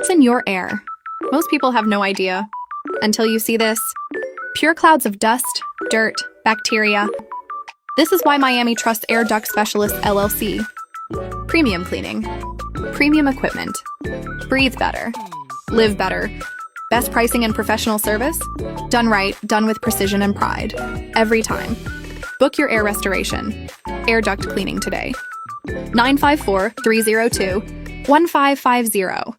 What's in your air? Most people have no idea. Until you see this. Pure clouds of dust, dirt, bacteria. This is why Miami trusts Air Duct Specialist LLC. Premium cleaning. Premium equipment. Breathe better. Live better. Best pricing and professional service? Done right, done with precision and pride. Every time. Book your air restoration. Air Duct Cleaning today. 954-302-1550.